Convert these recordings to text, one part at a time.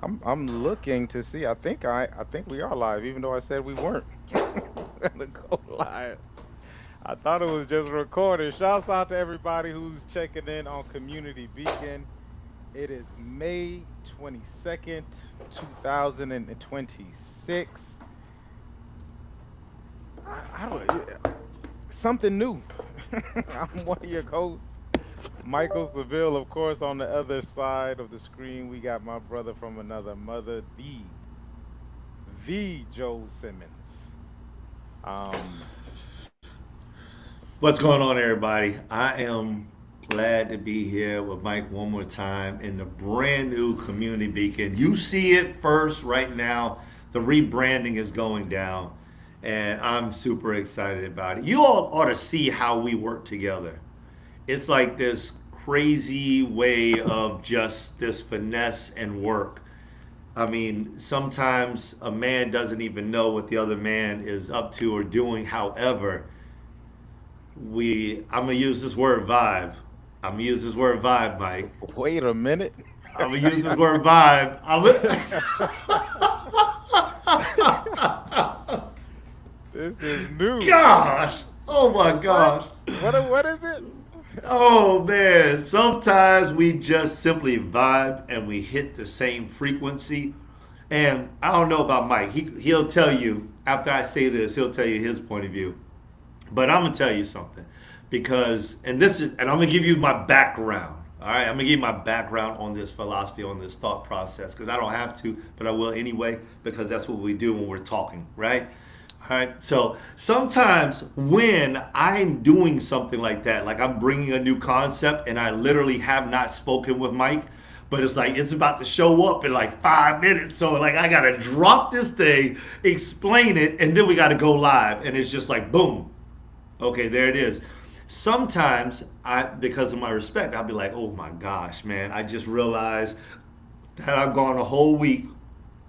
I'm looking to see. I think we are live, even though I said we weren't. We're gonna go live. I thought it was just recorded. Shouts out to everybody who's checking in on Community Beacon. It is May 22nd, 2026. I don't something new. I'm one of your hosts, Michael Seville, of course. On the other side of the screen, we got my brother from another mother, the Joel Simmons. Um, What's going on, everybody? I am glad to be here with Mike one more time in the brand new Community Beacon. You see it first right now. The rebranding is going down, and I'm super excited about it. You all ought to see how we work together. It's like this crazy way of just this finesse and work. I mean, sometimes a man doesn't even know what the other man is up to or doing. However, I'm gonna use this word vibe. I'm gonna use this word vibe, Mike. Wait a minute. I'm gonna use this word vibe. This is new. Gosh, oh my What? gosh, What is it? oh man. Sometimes we just simply vibe and we hit the same frequency. And I don't know about Mike. He'll tell you after I say this. He'll tell you his point of view. But I'm gonna tell you something, because and I'm gonna give you my background. All right, I'm gonna give you my background on this philosophy, on this thought process, because I don't have to, but I will anyway, because that's what we do when we're talking, right? All right. So sometimes when I'm doing something like that, like I'm bringing a new concept, and I literally have not spoken with Mike, but it's like it's about to show up in like 5 minutes. So like I gotta drop this thing, explain it, and then we gotta go live, and it's just like boom. Okay, there it is. Sometimes because of my respect, I'll be like, oh my gosh, man, I just realized that I've gone a whole week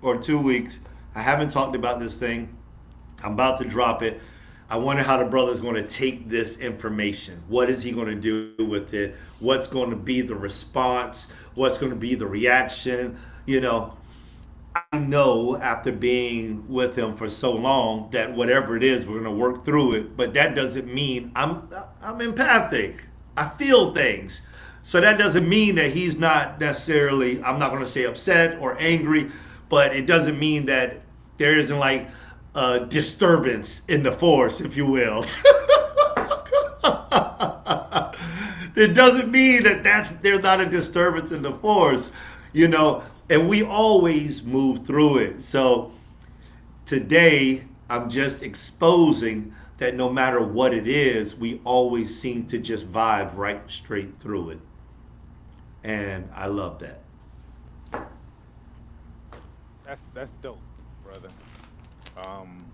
or 2 weeks. I haven't talked about this thing. I'm about to drop it. I wonder how the brother's going to take this information. What is he going to do with it? What's going to be the response? What's going to be the reaction? You know, I know after being with him for so long that whatever it is, we're gonna work through it. But that doesn't mean I'm empathic. I feel things. So that doesn't mean that he's not necessarily, I'm not gonna say upset or angry, but it doesn't mean that there isn't like a disturbance in the force, if you will. It doesn't mean that there's not a disturbance in the force, you know, and we always move through it. So today I'm just exposing that no matter what it is, we always seem to just vibe right straight through it. And I love that. That's dope, brother. Um,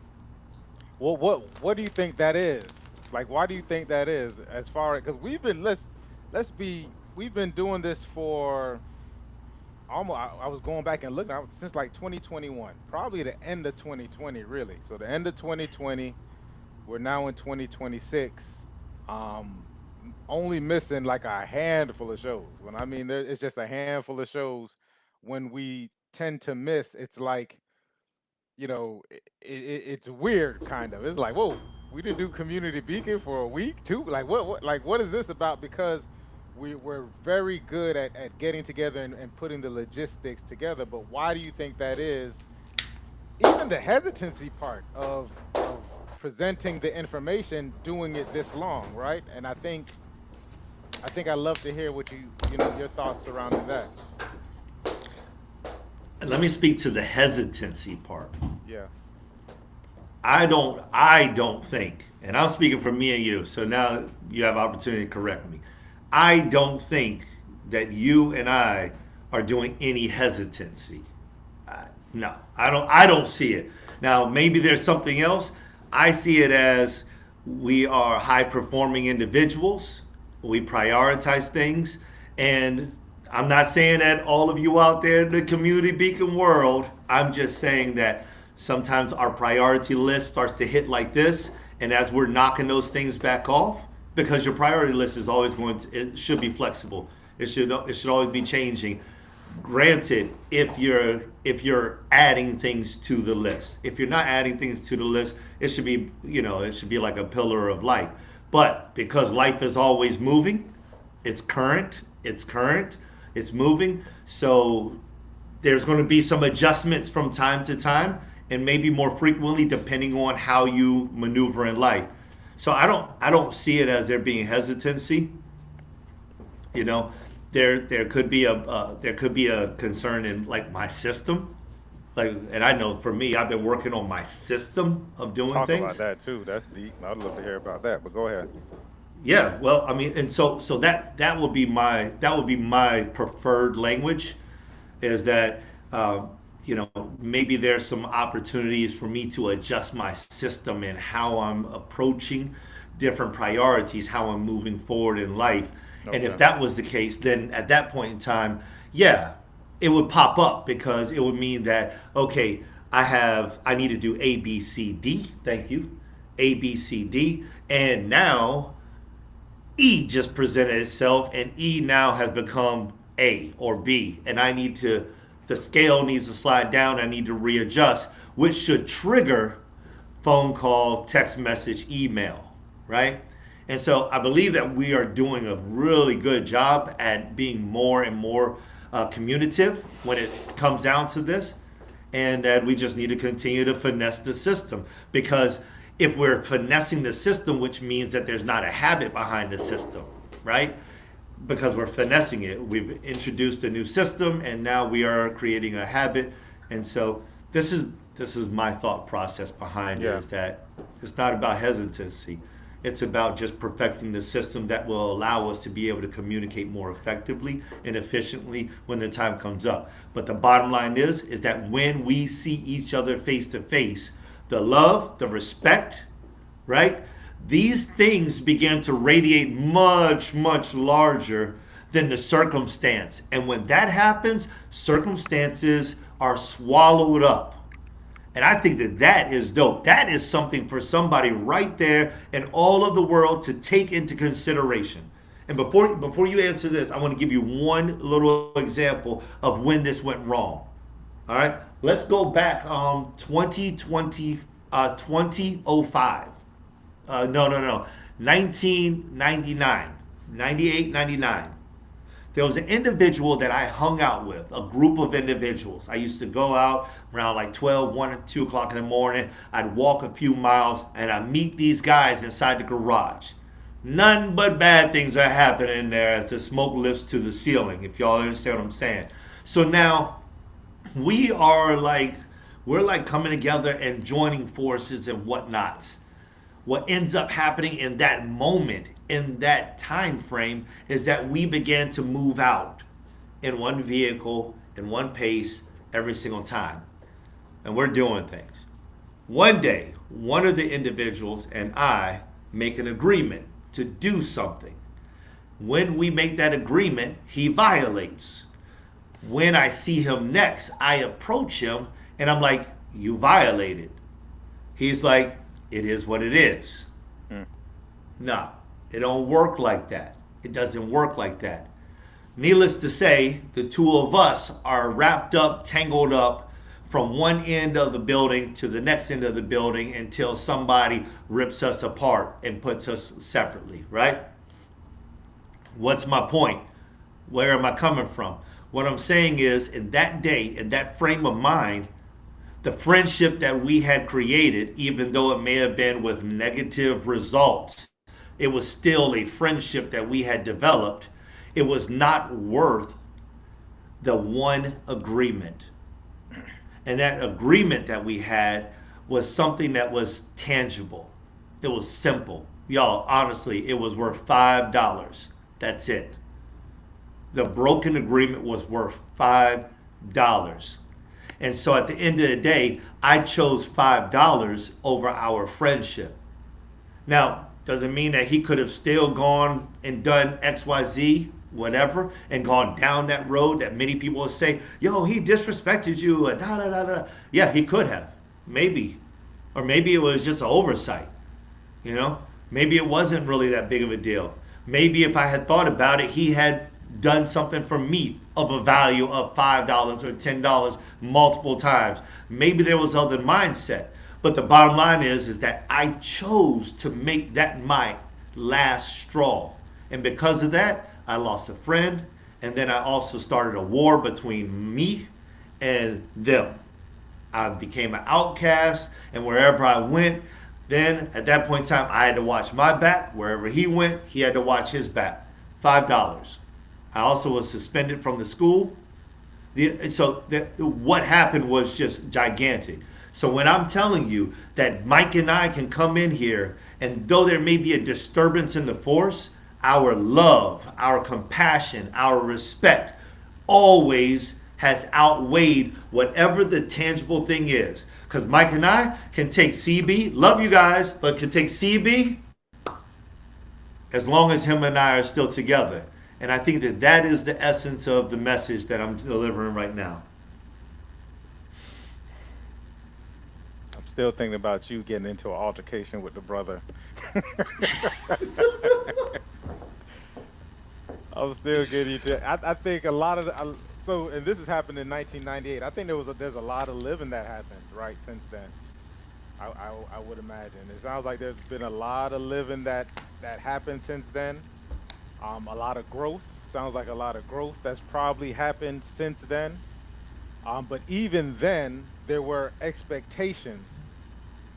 what do you think that is? Like, why do you think that is? As far as because let's be we've been doing this for almost. I was going back and looking since like 2021, probably the end of 2020, really. So the end of 2020, we're now in 2026. Only missing like a handful of shows. When I mean it's just a handful of shows. When we tend to miss, it's like it's weird kind of. It's like, whoa, we didn't do Community Beacon for a week too. Like what is this about? Because we're very good at getting together and putting the logistics together. But why do you think that is? Even the hesitancy part of presenting the information, doing it this long, right? And I think I love to hear what your thoughts surrounding that. And let me speak to the hesitancy part. Yeah. I don't think, and I'm speaking for me and you, so now you have opportunity to correct me. I don't think that you and I are doing any hesitancy. No, I don't see it. Now, maybe there's something else. I see it as we are high performing individuals. We prioritize things. And I'm not saying that all of you out there in the community beacon world, I'm just saying that sometimes our priority list starts to hit like this. And as we're knocking those things back off, because your priority list is always it should be flexible. It should always be changing. Granted, if you're adding things to the list. If you're not adding things to the list, it should be, it should be like a pillar of life. But because life is always moving, it's moving. So there's going to be some adjustments from time to time, and maybe more frequently depending on how you maneuver in life. So I don't see it as there being hesitancy. You know, there could be a concern in like my system, like, and I know for me, I've been working on my system of doing Talk about things. that too. That's deep. I'd love to hear about that. But go ahead. Yeah, well, I mean, and so that would be my preferred language, is that maybe there's some opportunities for me to adjust my system and how I'm approaching different priorities, how I'm moving forward in life. And if Okay. that was the case, then at that point in time, yeah, it would pop up because it would mean that, okay, I need to do A, B, C, D. Thank you. A, B, C, D. And now E just presented itself, and E now has become A or B, and the scale needs to slide down. I need to readjust, which should trigger phone call, text message, email, right? And so I believe that we are doing a really good job at being more and more communicative when it comes down to this, and that we just need to continue to finesse the system. Because if we're finessing the system, which means that there's not a habit behind the system, right? Because we're finessing it, we've introduced a new system, and now we are creating a habit. And so this is my thought process behind it, Yeah. is that it's not about hesitancy. It's about just perfecting the system that will allow us to be able to communicate more effectively and efficiently when the time comes up. But the bottom line is that when we see each other face to face, the love, the respect, right? These things begin to radiate much, much larger than the circumstance. And when that happens, circumstances are swallowed up. And I think that that is dope. That is something for somebody right there in all of the world to take into consideration. And before you answer this, I want to give you one little example of when this went wrong. All right, let's go back 2020, 2005. No, 1999, 98, 99. There was an individual that I hung out with, a group of individuals. I used to go out around like 12, 1, and 2 o'clock in the morning. I'd walk a few miles and I'd meet these guys inside the garage. None but bad things are happening there as the smoke lifts to the ceiling, if y'all understand what I'm saying. So now we are like, we're like coming together and joining forces and whatnots. What ends up happening in that moment, in that time frame, is that we began to move out in one vehicle, in one pace, every single time. And we're doing things. One day, one of the individuals and I make an agreement to do something. When we make that agreement, he violates. When I see him next, I approach him and I'm like, you violated. He's like, it is what it is. Mm. No, it don't work like that. It doesn't work like that. Needless to say, the two of us are wrapped up, tangled up from one end of the building to the next end of the building until somebody rips us apart and puts us separately, right? What's my point? Where am I coming from? What I'm saying is, in that day, in that frame of mind, the friendship that we had created, even though it may have been with negative results, it was still a friendship that we had developed. It was not worth the one agreement. And that agreement that we had was something that was tangible. It was simple. Y'all, honestly, it was worth $5. That's it. The broken agreement was worth $5. And so at the end of the day, I chose $5 over our friendship. Now, doesn't mean that he could have still gone and done XYZ, whatever, and gone down that road that many people will say, yo, he disrespected you, da da da da. Yeah, he could have. Maybe. Or maybe it was just an oversight. Maybe it wasn't really that big of a deal. Maybe if I had thought about it, he had done something for me of a value of $5 or $10 multiple times. Maybe there was other mindset. But the bottom line is that I chose to make that my last straw. And because of that, I lost a friend. And then I also started a war between me and them. I became an outcast. And wherever I went, then at that point in time, I had to watch my back. Wherever he went, he had to watch his back. $5. I also was suspended from the school. What happened was just gigantic. So when I'm telling you that Mike and I can come in here, and though there may be a disturbance in the force, our love, our compassion, our respect always has outweighed whatever the tangible thing is. Because Mike and I can take CB, love you guys, but can take CB as long as him and I are still together. And I think that that is the essence of the message that I'm delivering right now. I'm still thinking about you getting into an altercation with the brother. I'm still getting to. I think a lot of and this has happened in 1998. I think there's a lot of living that happened right since then. I would imagine. It sounds like there's been a lot of living that happened since then. A lot of growth. Sounds like a lot of growth that's probably happened since then. But even then, there were expectations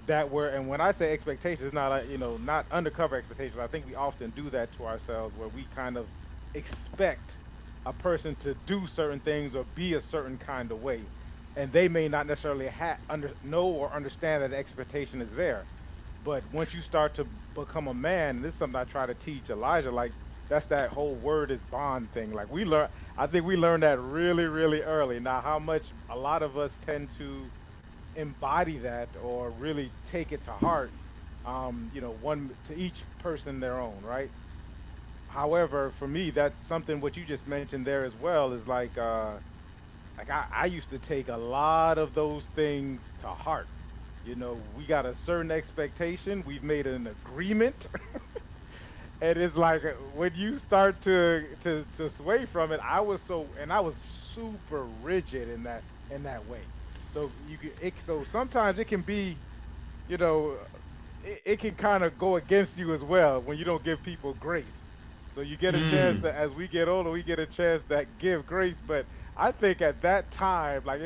that were, and when I say expectations, it's not like, not undercover expectations. I think we often do that to ourselves, where we kind of expect a person to do certain things or be a certain kind of way, and they may not necessarily know or understand that the expectation is there. But once you start to become a man, and this is something I try to teach Elijah, like that's that whole word is bond thing. Like I think we learned that really, really early. Now, how much a lot of us tend to embody that or really take it to heart, one to each person their own, right? However, for me, that's something what you just mentioned there as well is like I used to take a lot of those things to heart. We got a certain expectation, we've made an agreement. And it's like when you start to sway from it, I was super rigid in that way. So so sometimes it can be, it can kind of go against you as well when you don't give people grace. So you get a chance that as we get older, we get a chance that give grace. But I think at that time, like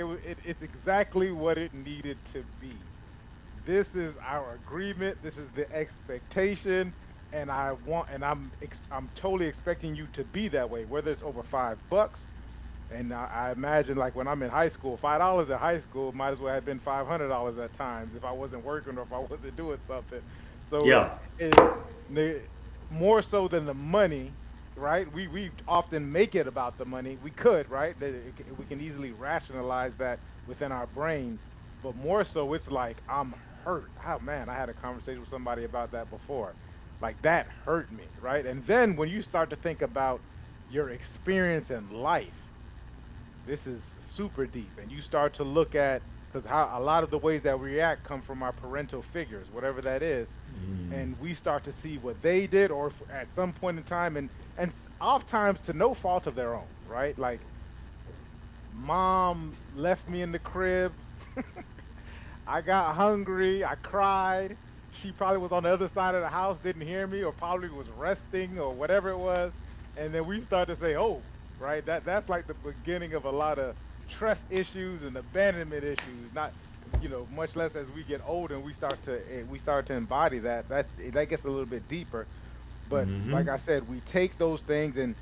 it's exactly what it needed to be. This is our agreement. This is the expectation. And I'm totally expecting you to be that way, whether it's over $5. And I imagine like when I'm in high school, $5 at high school might as well have been $500 at times if I wasn't working or if I wasn't doing something. So Yeah. More so than the money, right? We often make it about the money. We could, right? We can easily rationalize that within our brains. But more so, it's like I'm hurt. Oh man, I had a conversation with somebody about that before. Like that hurt me, right? And then when you start to think about your experience in life, this is super deep. And you start to look at, because how a lot of the ways that we react come from our parental figures, whatever that is. And we start to see what they did or at some point in time, and oftentimes to no fault of their own, right? Like mom left me in the crib. I got hungry, I cried. She probably was on the other side of the house, didn't hear me, or probably was resting or whatever it was. And then we start to say, oh, right, that's like the beginning of a lot of trust issues and abandonment issues. Not, much less as we get older and we start to embody that gets a little bit deeper. But like I said, we take those things, and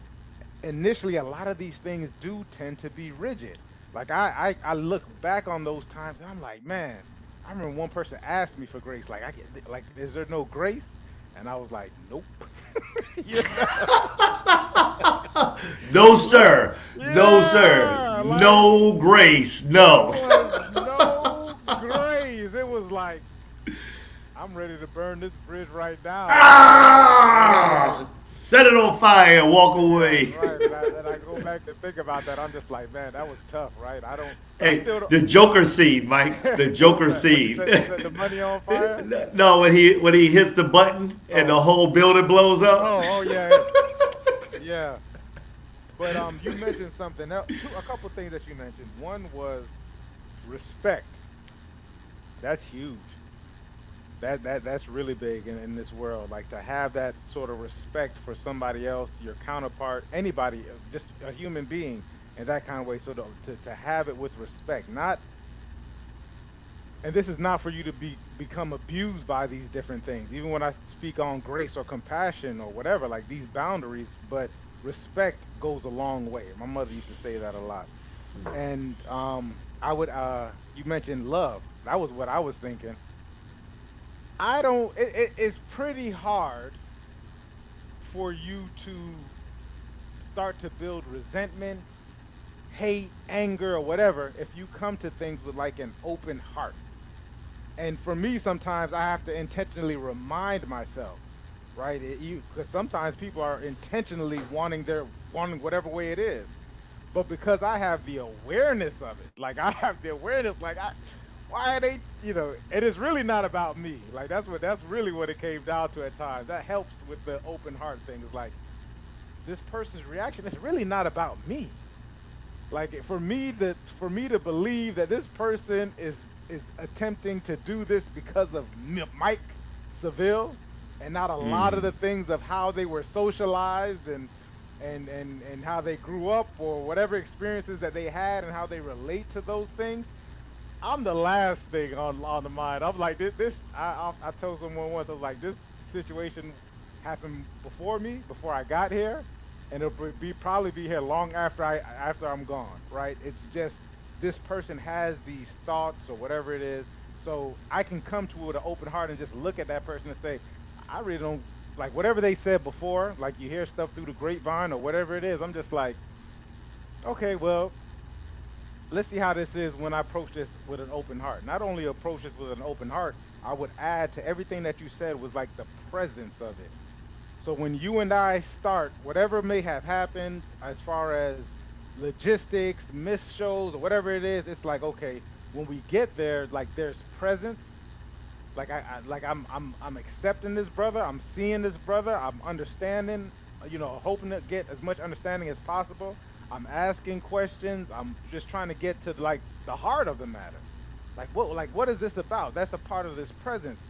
initially a lot of these things do tend to be rigid. Like I look back on those times and I'm like, man, I remember one person asked me for grace, like, is there no grace? And I was like, nope. No, sir. Yeah, No, sir. like, No grace. No. no grace. It was like, I'm ready to burn this bridge right now. Ah! Set it on fire and walk away. Right, and I go back to think about that. I'm just like, man, that was tough, right? Hey, the Joker scene, Mike. The Joker scene. Set the money on fire? No, when he hits the button and the whole building blows up. Oh yeah. Yeah. But you mentioned something else. A couple things that you mentioned. One was respect. That's huge. That's really big in this world. Like to have that sort of respect for somebody else, your counterpart, anybody, just a human being, in that kind of way. So to have it with respect, not, and this is not for you to become abused by these different things. Even when I speak on grace or compassion or whatever, like these boundaries, but respect goes a long way. My mother used to say that a lot. And I would you mentioned love. That was what I was thinking. I don't it's pretty hard for you to start to build resentment, hate, anger, or whatever if you come to things with like an open heart. And for me, sometimes I have to intentionally remind myself, right? You because sometimes people are intentionally wanting whatever way it is, but because I have the awareness of it, like I have the awareness, like why are they, it is really not about me. Like that's really what it came down to at times. That helps with the open heart thing. Is like this person's reaction is really not about me. Like for me to believe that this person is attempting to do this because of Mike Seville and not a lot of the things of how they were socialized and how they grew up or whatever experiences that they had and how they relate to those things. I'm the last thing on the mind. I'm like this. I told someone once. I was like, this situation happened before me, before I got here, and it'll probably be here long after I'm gone. Right? It's just this person has these thoughts or whatever it is. So I can come to it with an open heart and just look at that person and say, I really don't like whatever they said before. Like you hear stuff through the grapevine or whatever it is. I'm just like, okay, well, let's see how this is when I approach this with an open heart. Not only approach this with an open heart, I would add to everything that you said was like the presence of it. So when you and I start, whatever may have happened as far as logistics, missed shows, or whatever it is, it's like okay, when we get there, like there's presence. Like I'm accepting this brother. I'm seeing this brother. I'm understanding. Hoping to get as much understanding as possible. I'm asking questions. I'm just trying to get to like the heart of the matter. Like what is this about? That's a part of this presence.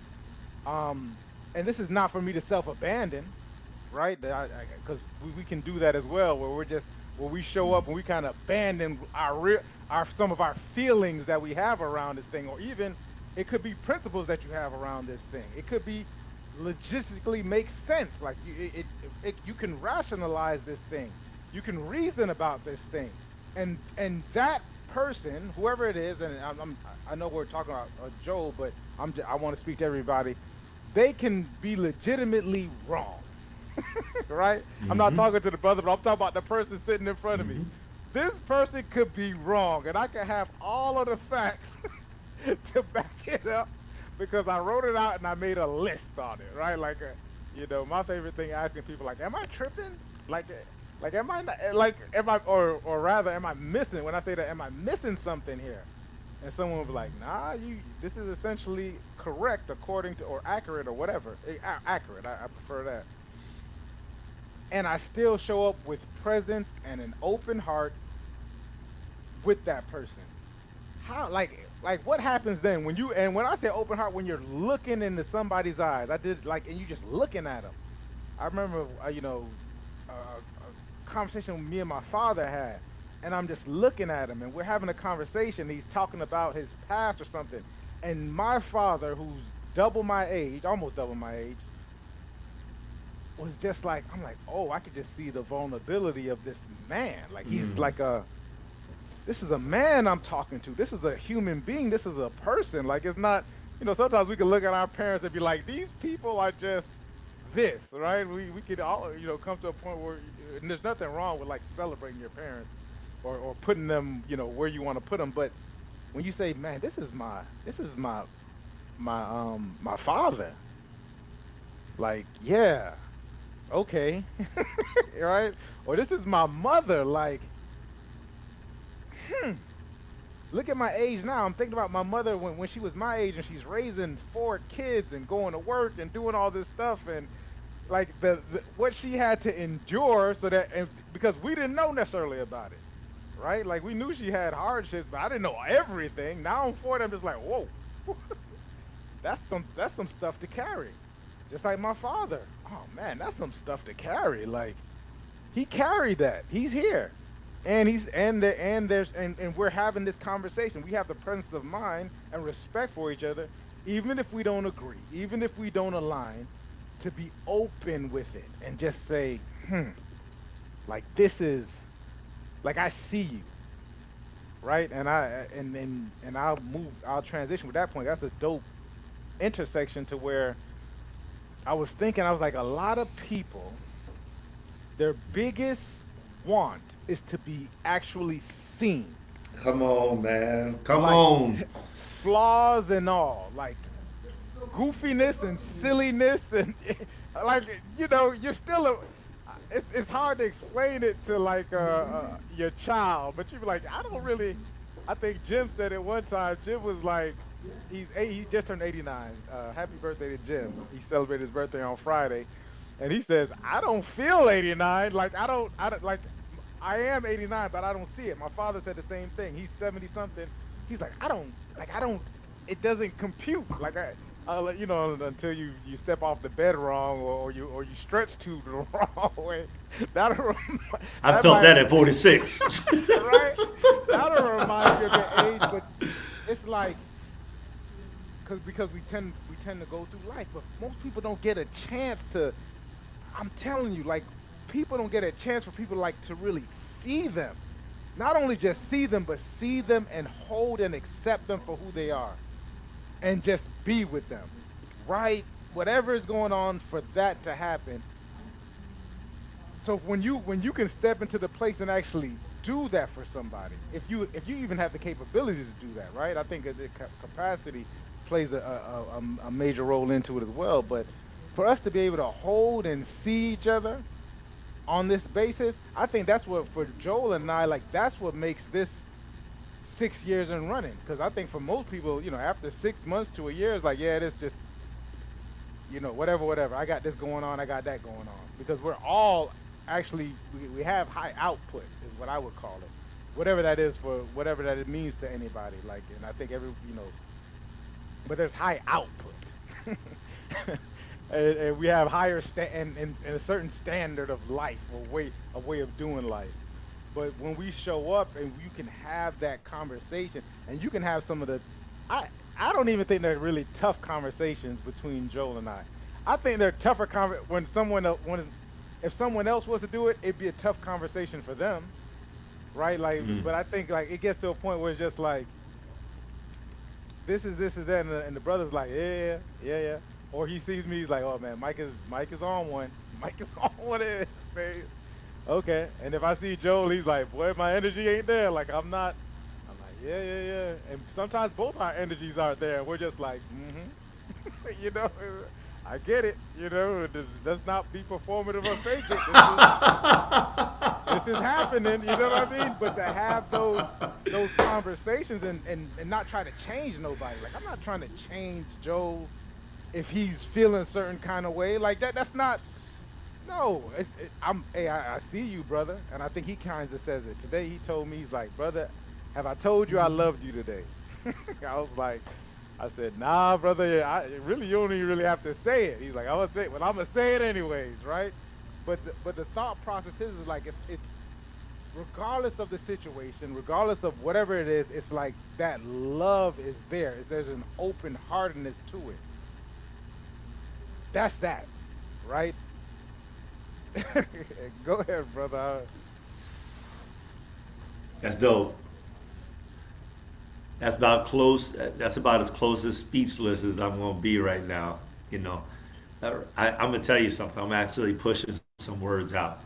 And this is not for me to self-abandon, right? Because we can do that as well, where we show up and we kind of abandon our some of our feelings that we have around this thing, or even it could be principles that you have around this thing. It could be logistically makes sense. Like you can rationalize this thing. You can reason about this thing, and that person, whoever it is, and I know we're talking about Joel, but I want to speak to everybody. They can be legitimately wrong, right? I'm not talking to the brother, but I'm talking about the person sitting in front of me. This person could be wrong, and I can have all of the facts to back it up because I wrote it out and I made a list on it, right? Like, my favorite thing asking people like, "Am I tripping? Like, am I not, like, am I, or rather, am I missing? When I say that, am I missing something here?" And someone will be like, "Nah, this is essentially correct according to, or accurate, or whatever. Accurate. I prefer that." And I still show up with presence and an open heart with that person. How, like what happens then when I say open heart, when you're looking into somebody's eyes? I did like, and you just looking at them. I remember, a conversation me and my father had, and I'm just looking at him, and we're having a conversation. He's talking about his past or something, and my father, who's double my age, almost double my age, was just like, I'm like, oh, I could just see the vulnerability of this man. Like he's like this is a man I'm talking to. This is a human being. This is a person. Like it's not, sometimes we can look at our parents and be like, these people are just this, right? We could all, come to a point where, and there's nothing wrong with like celebrating your parents or putting them, where you want to put them. But when you say, man, this is my father, like, yeah, okay, right? Or this is my mother, like, look at my age now. I'm thinking about my mother when she was my age and she's raising 4 kids and going to work and doing all this stuff. And like the what she had to endure, so that, and because we didn't know necessarily about it, right? Like we knew she had hardships, but I didn't know everything. Now I'm 40, I'm just like, whoa, that's some stuff to carry. Just like my father. Oh man, that's some stuff to carry. Like he carried that. He's here. And he's and there's and we're having this conversation. We have the presence of mind and respect for each other, even if we don't agree, even if we don't align, to be open with it and just say, like this is, like I see you, right? And I'll transition with that point. That's a dope intersection to where I was thinking, I was like, a lot of people, their biggest want is to be actually seen, Come on, man. Come like on. flaws and all, like goofiness and silliness and like you're still a. It's hard to explain it to like your child, but you be like, I don't really. I think Jim said it one time. Jim was like, he just turned 89. Happy birthday to Jim. He celebrated his birthday on Friday, and he says, I don't feel 89. Like I don't like. I am 89, but I don't see it. My father said the same thing. He's 70 something. He's like, I don't. It doesn't compute. Like until you step off the bed wrong, or you stretch too the wrong way. That'll I that felt might that at 46. right. That'll remind you of your age, but it's like because we tend to go through life, but most people don't get a chance to. I'm telling you, like people don't get a chance for people like to really see them. Not only just see them, but see them and hold and accept them for who they are, and just be with them, right? Whatever is going on for that to happen. So when you can step into the place and actually do that for somebody, if you even have the capability to do that, right? I think that the capacity plays a major role into it as well. But for us to be able to hold and see each other on this basis, I think that's what for Joel and I, like that's what makes this 6 years in running. Because I think for most people, after 6 months to a year, it's like, yeah, it is just, whatever. I got this going on, I got that going on. Because we're all actually, we have high output, is what I would call it. Whatever that is for whatever that it means to anybody. Like, and I think but there's high output. And we have higher and a certain standard of life, or a way of doing life. But when we show up and you can have that conversation, and you can have some of the, I don't even think they're really tough conversations between Joel and I. I think they're tougher when if someone else was to do it, it'd be a tough conversation for them, right? Like, but I think like it gets to a point where it's just like, this is that, and the brother's like, yeah. Or he sees me, he's like, oh man, Mike is on one. Mike is on one of this, man. Okay. And if I see Joel, he's like, boy, my energy ain't there. Like I'm not. I'm like, yeah. And sometimes both our energies aren't there. We're just like, you know, I get it. Let's not be performative or fake it. This is happening. You know what I mean? But to have those conversations and not try to change nobody. Like I'm not trying to change Joel if he's feeling a certain kind of way. Like that's not. No, I see you, brother, and I think he kind of says it today. He told me, he's like, brother, have I told you I loved you today? I was like, I said, nah, brother, you don't even really have to say it. He's like, I'm gonna say it, but I'm gonna say it anyways, right? But the thought process is like it regardless of the situation, regardless of whatever it is, it's like that love is there. There's an open heartedness to it. That's that, right? Go ahead, brother. That's dope. That's about close. That's about as close as speechless as I'm gonna be right now. You know, I'm gonna tell you something. I'm actually pushing some words out.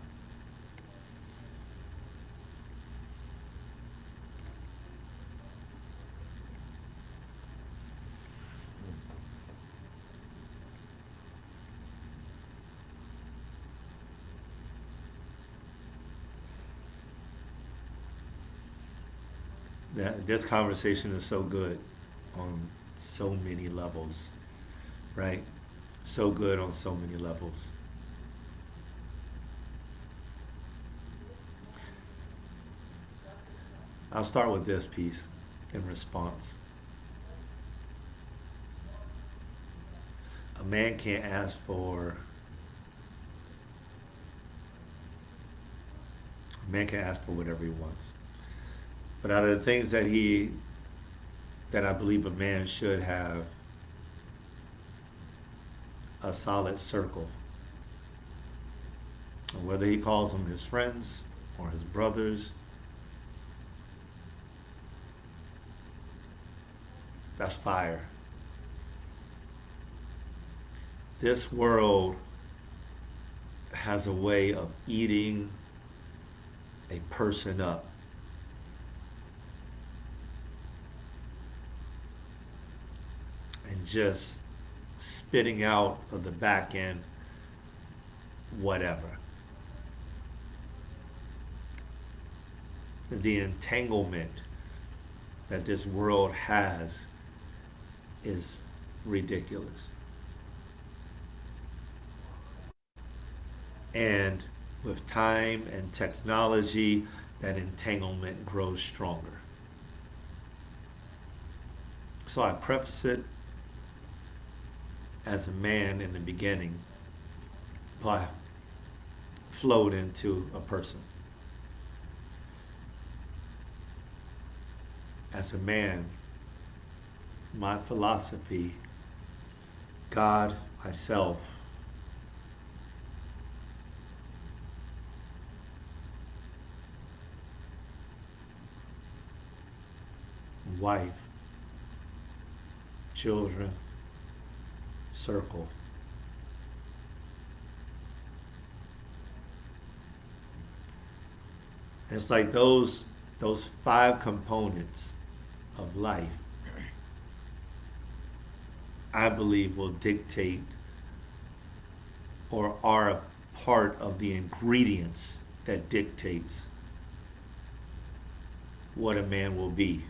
This conversation is so good on so many levels, right? So good on so many levels. I'll start with this piece in response. A man can't ask for a man can ask for whatever he wants. But out of the things that I believe a man should have a solid circle. And whether he calls them his friends or his brothers, that's fire. This world has a way of eating a person up. And just spitting out of the back end whatever. The entanglement that this world has is ridiculous. And with time and technology, that entanglement grows stronger. So I preface it as a man in the beginning, but I flowed into a person. As a man, my philosophy, God, myself, wife, children, circle. And it's like those 5 components of life, I believe, will dictate or are a part of the ingredients that dictates what a man will be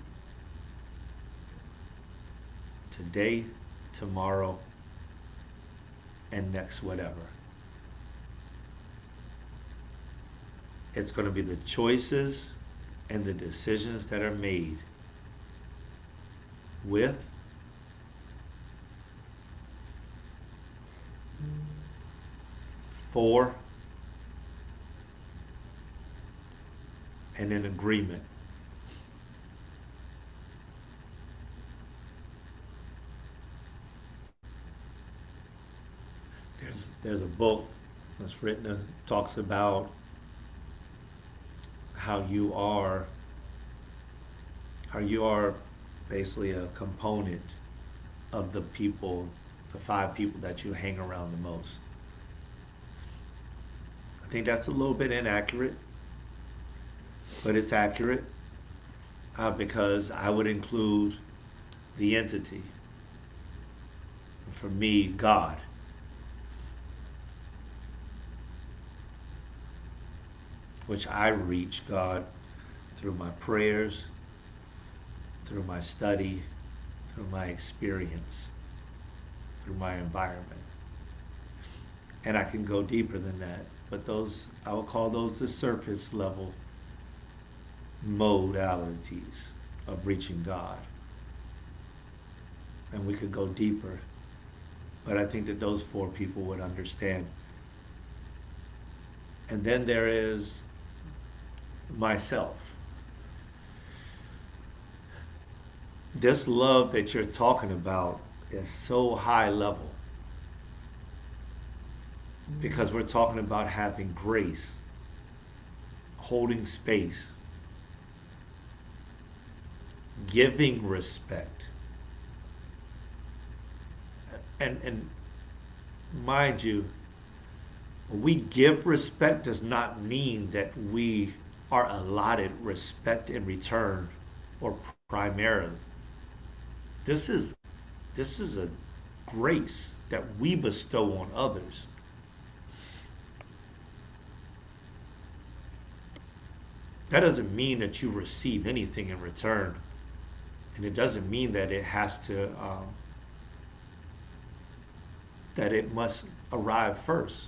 today, tomorrow, and next whatever. It's going to be the choices and the decisions that are made with for and in agreement. There's a book that's written that talks about how you are basically a component of the people, the 5 people that you hang around the most. I think that's a little bit inaccurate, but it's accurate because I would include the entity. For me, God. Which I reach God through my prayers, through my study, through my experience, through my environment. And I can go deeper than that, but I would call those the surface level modalities of reaching God. And we could go deeper, but I think that those 4 people would understand. And then there is myself. This love that you're talking about is so high level because we're talking about having grace, holding space, giving respect. And mind you, when we give respect does not mean that we are allotted respect in return or primarily. This is a grace that we bestow on others. That doesn't mean that you receive anything in return. And it doesn't mean that it has to, that it must arrive first.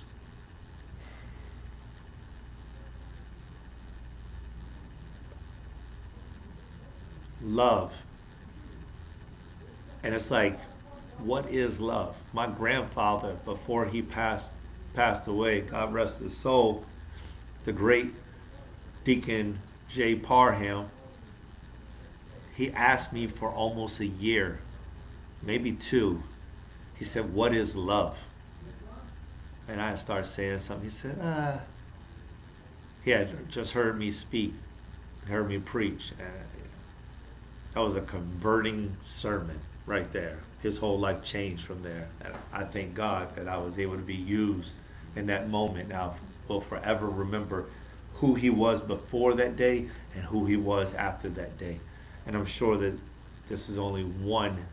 love. And it's like, what is love? My grandfather, before he passed away, God rest his soul, the great Deacon J. Parham, he asked me for almost a year, maybe two. He said, what is love? And I started saying something. He said, he had just heard me speak, heard me preach. And that was a converting sermon right there. His whole life changed from there. And I thank God that I was able to be used in that moment. Now, I will forever remember who he was before that day and who he was after that day. And I'm sure that this is only one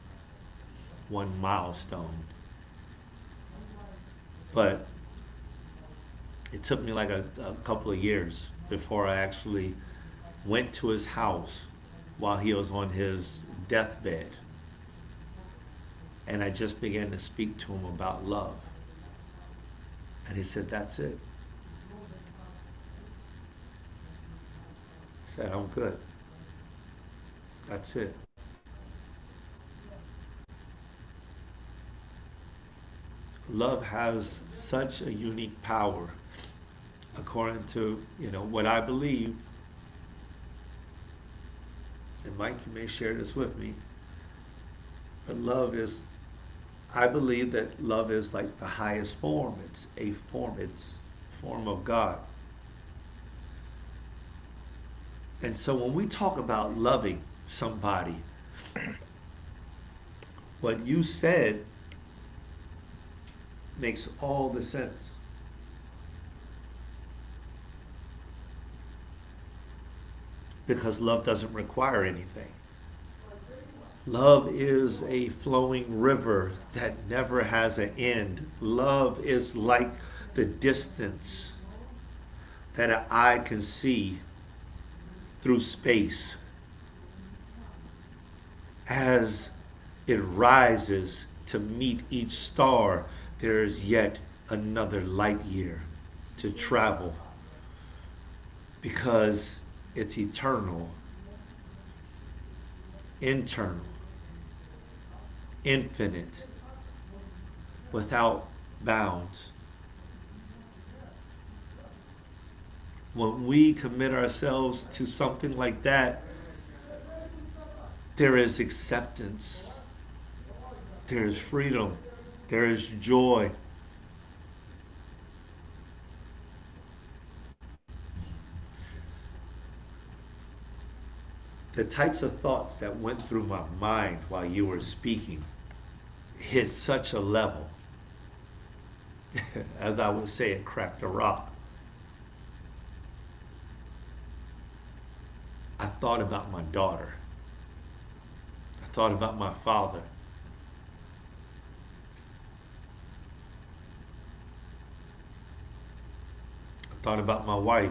milestone. But it took me like a couple of years before I actually went to his house while he was on his deathbed. And I just began to speak to him about love. And he said, that's it. He said, I'm good. That's it. Love has such a unique power, according to, what I believe. And Mike, you may share this with me. But I believe that love is like the highest form. It's a form of God. And so when we talk about loving somebody, what you said makes all the sense. Because love doesn't require anything. Love is a flowing river that never has an end. Love is like the distance that an eye can see through space. As it rises to meet each star, there is yet another light year to travel, because it's eternal, internal, infinite, without bounds. When we commit ourselves to something like that, there is acceptance, there is freedom, there is joy. The types of thoughts that went through my mind while you were speaking hit such a level. As I would say, it cracked a rock. I thought about my daughter. I thought about my father. I thought about my wife.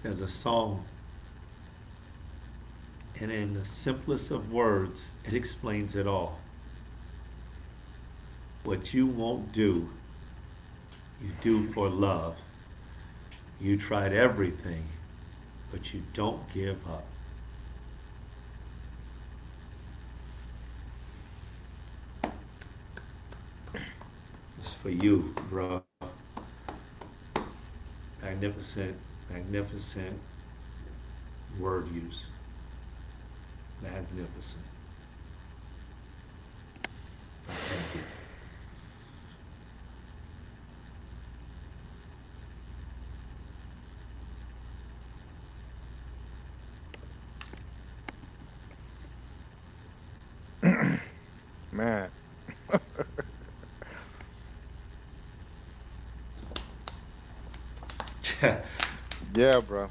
There's a song, and in the simplest of words, it explains it all. What you won't do, you do for love. You tried everything, but you don't give up. It's for you, bro. Magnificent, magnificent word use. Magnificent. Thank you. Man. Yeah, bro.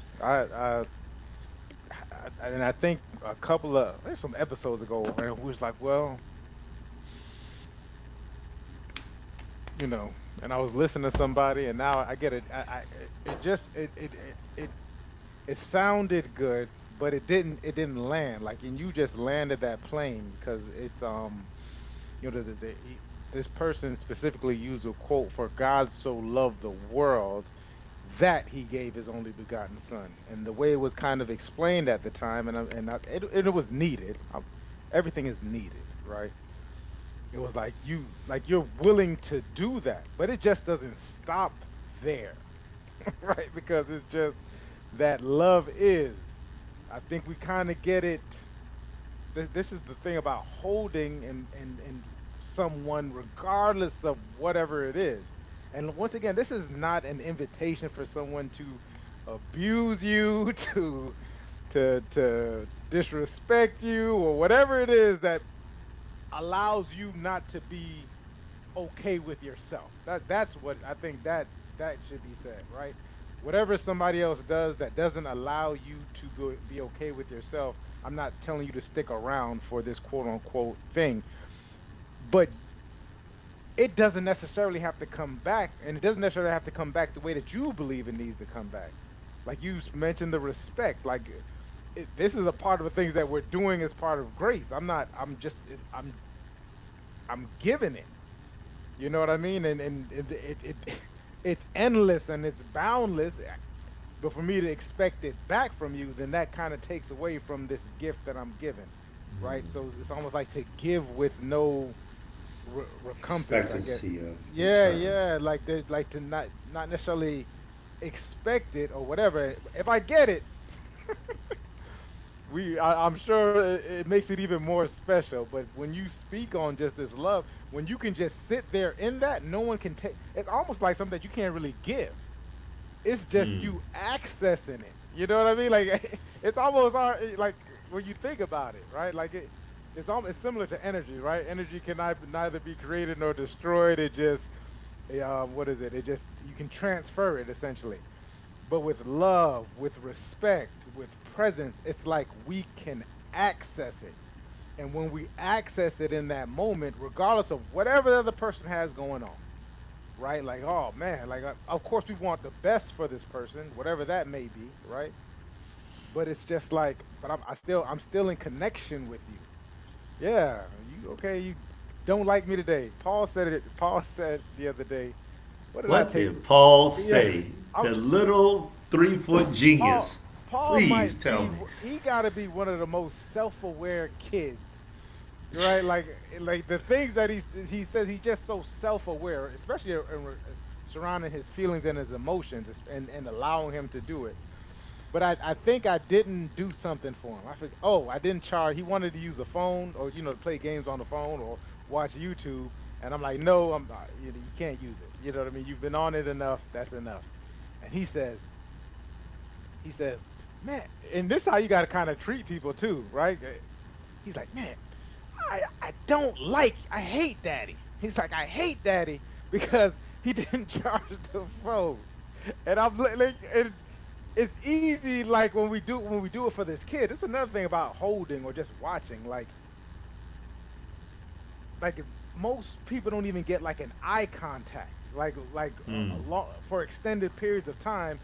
And I think a couple of there's some episodes ago, and we was like, well, you know, and I was listening to somebody, and now I get it. It just it sounded good, but it didn't land. Like, and you just landed that plane because it's this person specifically used a quote for God so loved the world that he gave his only begotten son, and the way it was kind of explained at the time, it was needed. Everything is needed, right? It was like you're willing to do that, but it just doesn't stop there, right? Because it's just that love is. I think we kind of get it. This is the thing about holding and someone, regardless of whatever it is. And once again, this is not an invitation for someone to abuse you, to disrespect you, or whatever it is that allows you not to be okay with yourself. That's what I think that should be said, right? Whatever somebody else does that doesn't allow you to be okay with yourself, I'm not telling you to stick around for this quote unquote thing, but it doesn't necessarily have to come back, and it doesn't necessarily have to come back the way that you believe it needs to come back. Like you mentioned, the respect. Like this is a part of the things that we're doing as part of grace. I'm not. I'm just. I'm giving it. You know what I mean? And it's endless and it's boundless. But for me to expect it back from you, then that kind of takes away from this gift that I'm given, right? So it's almost like to give with no recompense, I guess. Expectancy of Yeah, return. yeah. Like there's like to not necessarily expect it or whatever. If I get it, I'm sure it makes it even more special. But when you speak on just this love, when you can just sit there in that, no one can take. It's almost like something that you can't really give. It's just Mm. you accessing it. You know what I mean? Like it's almost like when you think about it, right? Like it's almost it's similar to energy, right? Energy can neither be created nor destroyed. It just what is it? It just you can transfer it essentially. But with love, with respect, with presence, it's like we can access it. And when we access it in that moment, regardless of whatever the other person has going on, right? Like, oh man, like of course we want the best for this person, whatever that may be, right? But it's just like, but I'm still in connection with you. Yeah, you okay? You don't like me today. Paul said it. Paul said the other day. What did I What take? did Paul Yeah, say? I'm The little 3 foot Paul. genius. Paul Please might tell be. me. He got to be one of the most self-aware kids, right? Like the things that he says. He's just so self-aware, especially surrounding his feelings and his emotions, and allowing him to do it. But I think I didn't do something for him. I think, oh, I didn't charge. He wanted to use a phone or to play games on the phone or watch YouTube, and I'm like, no, I'm not, you can't use it. You know what I mean? You've been on it enough. That's enough. And he says, man, and this is how you got to kind of treat people too, right? He's like, man, I hate Daddy. He's like, I hate Daddy because he didn't charge the phone. And I'm like, it's easy like when we do it for this kid. It's another thing about holding or just watching. Like most people don't even get like an eye contact. For extended periods of time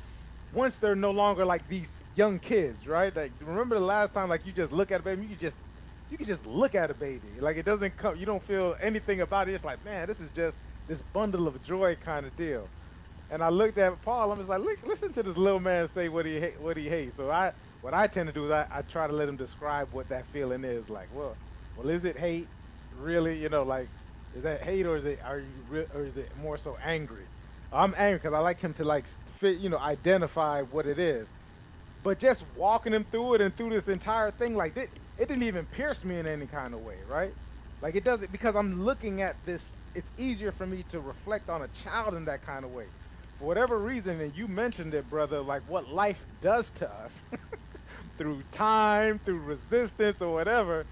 once they're no longer like these young kids, right? Like remember the last time like you just look at a baby, you can just look at a baby. Like it doesn't come you don't feel anything about it. It's like, man, this is just this bundle of joy kind of deal. And I looked at Paul. I'm just like, look, listen to this little man say what he hates. So what I tend to do is I try to let him describe what that feeling is. Like, well, is it hate? Really? Like, is that hate or is it more so angry? I'm angry because I like him to like fit, identify what it is. But just walking him through it and through this entire thing, like it didn't even pierce me in any kind of way, right? Like it doesn't because I'm looking at this. It's easier for me to reflect on a child in that kind of way for whatever reason, and you mentioned it, brother, like what life does to us through time, through resistance or whatever,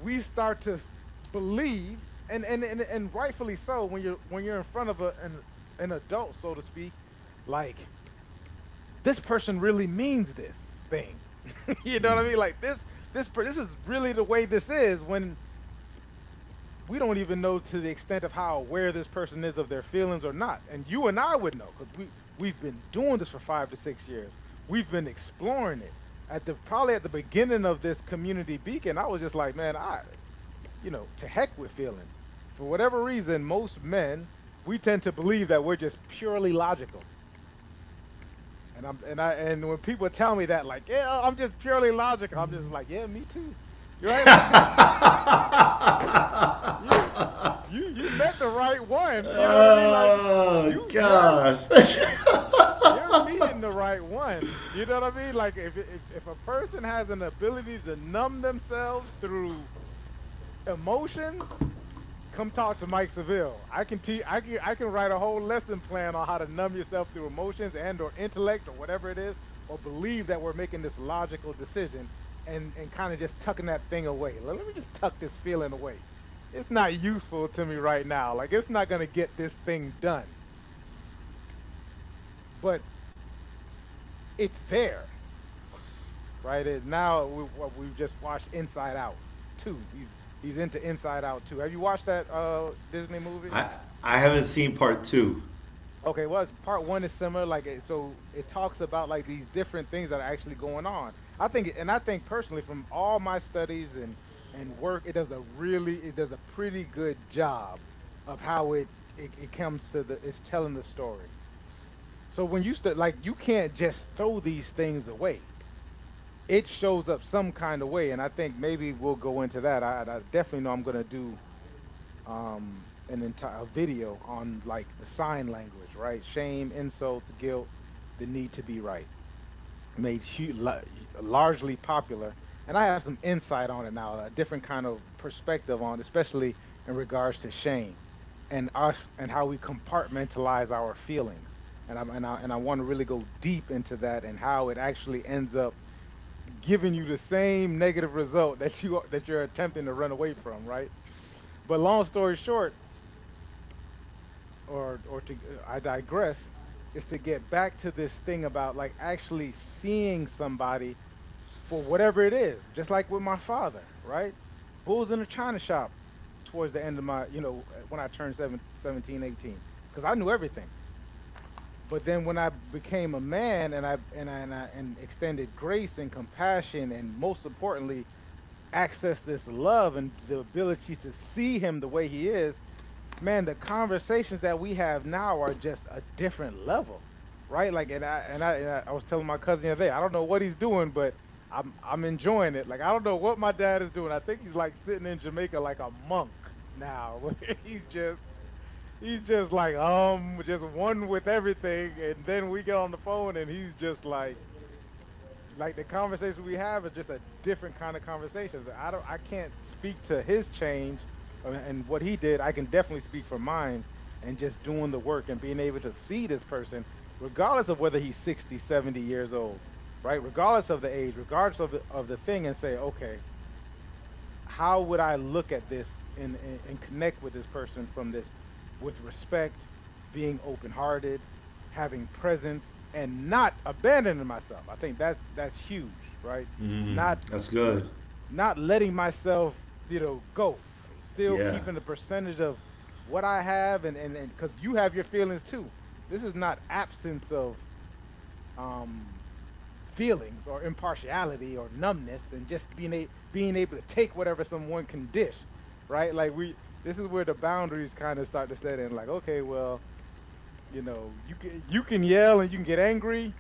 we start to believe, and rightfully so, when you're in front of an adult, so to speak, like this person really means this thing. You know what I mean? Like this is really the way this is, when we don't even know to the extent of how aware this person is of their feelings or not. And you and I would know, because we've been doing this for 5 to 6 years. We've been exploring it. Probably at the beginning of this community beacon, I was just like, man, to heck with feelings. For whatever reason, most men, we tend to believe that we're just purely logical. And when people tell me that, like, yeah, I'm just purely logical, I'm just like, yeah, me too. You're right. you you met the right one. You know what I mean? Like, Oh gosh. you're meeting the right one. You know what I mean? Like, if a person has an ability to numb themselves through emotions, come talk to Mike Seville. I can write a whole lesson plan on how to numb yourself through emotions and or intellect or whatever it is, or believe that we're making this logical decision, and kind of just tucking that thing away. Let me just tuck this feeling away. It's not useful to me right now. Like, it's not gonna get this thing done. But it's there, right? Now we've just watched Inside Out 2. He's into Inside Out 2. Have you watched that Disney movie? I haven't seen part two. Okay, well, part one is similar. Like, so it talks about like these different things that are actually going on. I think personally, from all my studies and work, it does a pretty good job of how it comes to it's telling the story. So when you start, like, you can't just throw these things away. It shows up some kind of way, and I think maybe we'll go into that. I definitely know I'm gonna do an entire video on like the sign language, right? Shame, insults, guilt, the need to be right. Made largely popular, and I have some insight on it now, a different kind of perspective on, especially in regards to shame and us and how we compartmentalize our feelings. And I want to really go deep into that and how it actually ends up giving you the same negative result that you're attempting to run away from, right? But long story short, or to I digress, is to get back to this thing about like actually seeing somebody for whatever it is, just like with my father, right? Bulls in a china shop towards the end of my, when I turned 17, 18, because I knew everything. But then when I became a man and extended grace and compassion, and most importantly, access this love and the ability to see him the way he is, man, the conversations that we have now are just a different level, right? Like, and I was telling my cousin the other day, I don't know what he's doing, but I'm enjoying it. Like, I don't know what my dad is doing. I think he's like sitting in Jamaica like a monk now. He's just like just one with everything, and then we get on the phone and he's just like the conversation we have is just a different kind of conversations. I can't speak to his change and what he did. I can definitely speak for mine, and just doing the work and being able to see this person regardless of whether he's 60, 70 years old, right? Regardless of the age, regardless of the thing, and say, okay, how would I look at this and connect with this person from this, with respect, being open-hearted, having presence, and not abandoning myself. I think that's huge, right? Not That's good. not letting myself, go. Still Yeah. keeping the percentage of what I have, and because you have your feelings too. This is not absence of um, feelings or impartiality or numbness, and just being able to take whatever someone can dish, right? Like, this is where the boundaries kind of start to set in. Like, okay, well, you can yell and you can get angry.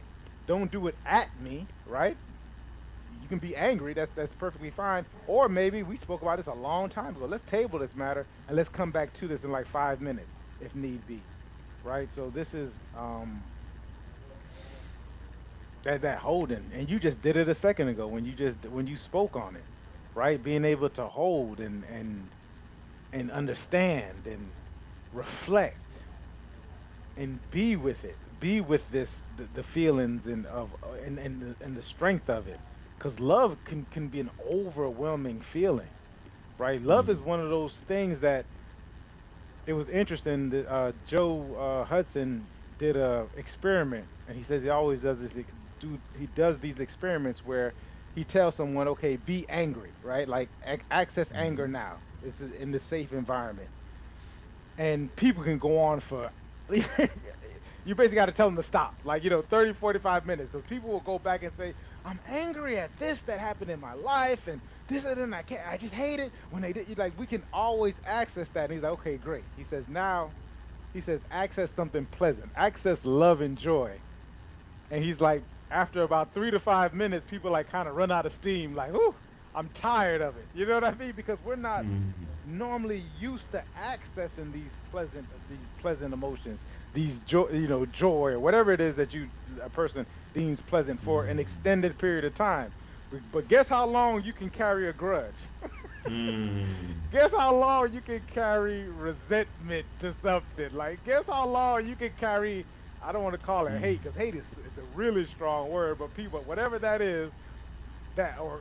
Don't do it at me, right? You can be angry. That's perfectly fine. Or maybe we spoke about this a long time ago. Let's table this matter and let's come back to this in like 5 minutes, if need be, right? So this is that holding, and you just did it a second ago when you spoke on it, right? Being able to hold and understand and reflect and be with it, be with the feelings and the strength of it, because love can be an overwhelming feeling, right? Love is one of those things that it was interesting that Joe Hudson did a experiment, and he says he always does this. He does these experiments where he tells someone, "Okay, be angry, right? Like access anger now. It's in the safe environment." And people can go on for you basically got to tell them to stop, like, 30, 45 minutes, because people will go back and say, I'm angry at this that happened in my life, and this and then I just hate it when they did. Like, we can always access that. And he's like, okay, great. He says, now, he says, access something pleasant, access love and joy. And he's like, after about 3 to 5 minutes, people like kind of run out of steam, like, ooh, I'm tired of it. You know what I mean? Because we're not normally used to accessing these pleasant emotions, these joy, joy or whatever it is that a person deems pleasant for an extended period of time. But guess how long you can carry a grudge? Guess how long you can carry resentment to something? Like, guess how long you can carry, I don't want to call it hate, because hate is a really strong word, but people, whatever that is, that or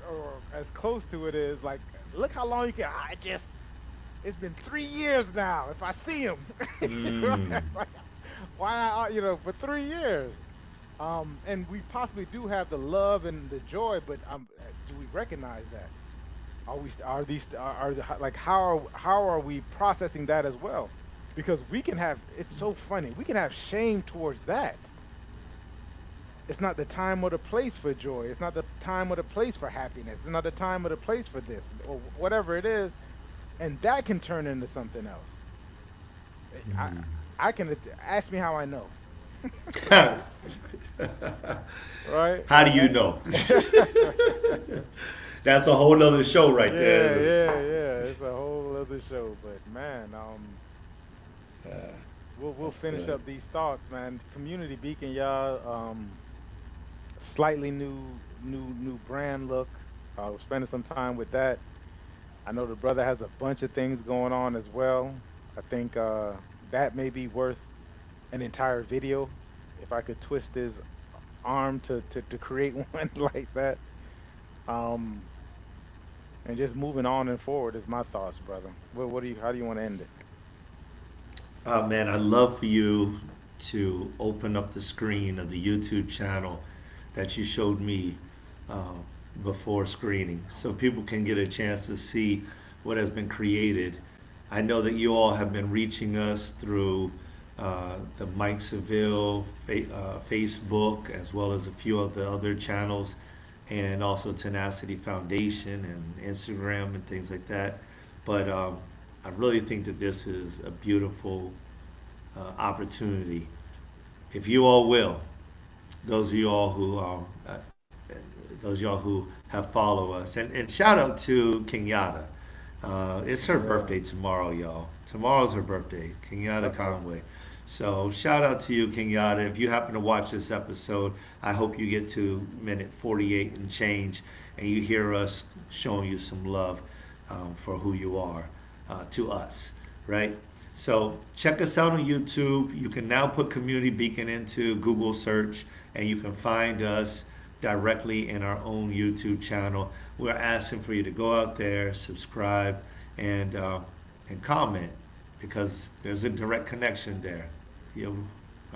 as close to it is, like, look how long you can, it's been 3 years now. If I see him, why, for 3 years. And we possibly do have the love and the joy, but do we recognize that? Like, how are we processing that as well? Because we can have, it's so funny, we can have shame towards that. It's not the time or the place for joy. It's not the time or the place for happiness. It's not the time or the place for this or whatever it is, and that can turn into something else. I can ask me how I know. Right? How do you know? That's a whole nother show right there. Yeah. It's a whole other show. But man, we'll finish good. up these thoughts, man. Community Beacon, y'all. Slightly new brand look. We're spending some time with that. I know the brother has a bunch of things going on as well. I think that may be worth an entire video if I could twist his arm to create one like that. And just moving on and forward is my thoughts, brother. How do you want to end it? Man, I'd love for you to open up the screen of the YouTube channel that you showed me uh, before screening so people can get a chance to see what has been created. I know that you all have been reaching us through the Mike Seville Facebook, as well as a few of the other channels, and also Tenacity Foundation and Instagram and things like that. But I really think that this is a beautiful opportunity. If you all will, those of you all who those of y'all who have followed us, and shout out to Kenyatta. It's her Yeah. birthday tomorrow, y'all. Tomorrow's her birthday, Kenyatta Okay. Conway. So shout out to you, Kenyatta. If you happen to watch this episode, I hope you get to minute 48 and change, and you hear us showing you some love for who you are to us, right? So check us out on YouTube. You can now put Community Beacon into Google search, and you can find us directly in our own YouTube channel. We're asking for you to go out there, subscribe, and comment, because there's a direct connection there. All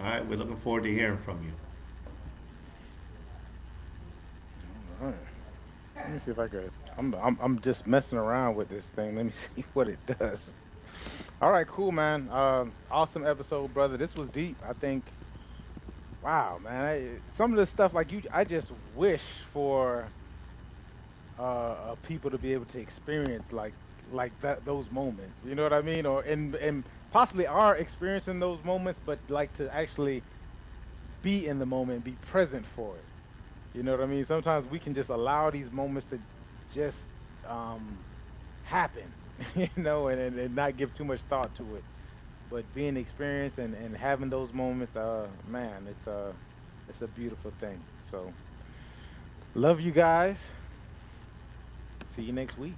right, we're looking forward to hearing from you. All right. Let me see if I could. I'm just messing around with this thing. Let me see what it does. All right, cool, man. Awesome episode, brother. This was deep. I think. Wow, man. Some of the stuff, like I just wish for people to be able to experience like that, those moments. You know what I mean? Or and possibly are experiencing those moments, but like to actually be in the moment, be present for it. You know what I mean? Sometimes we can just allow these moments to just happen, and not give too much thought to it. But being experienced and having those moments, man, it's a beautiful thing. So love you guys. See you next week.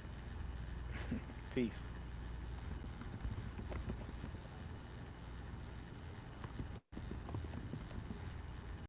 Peace.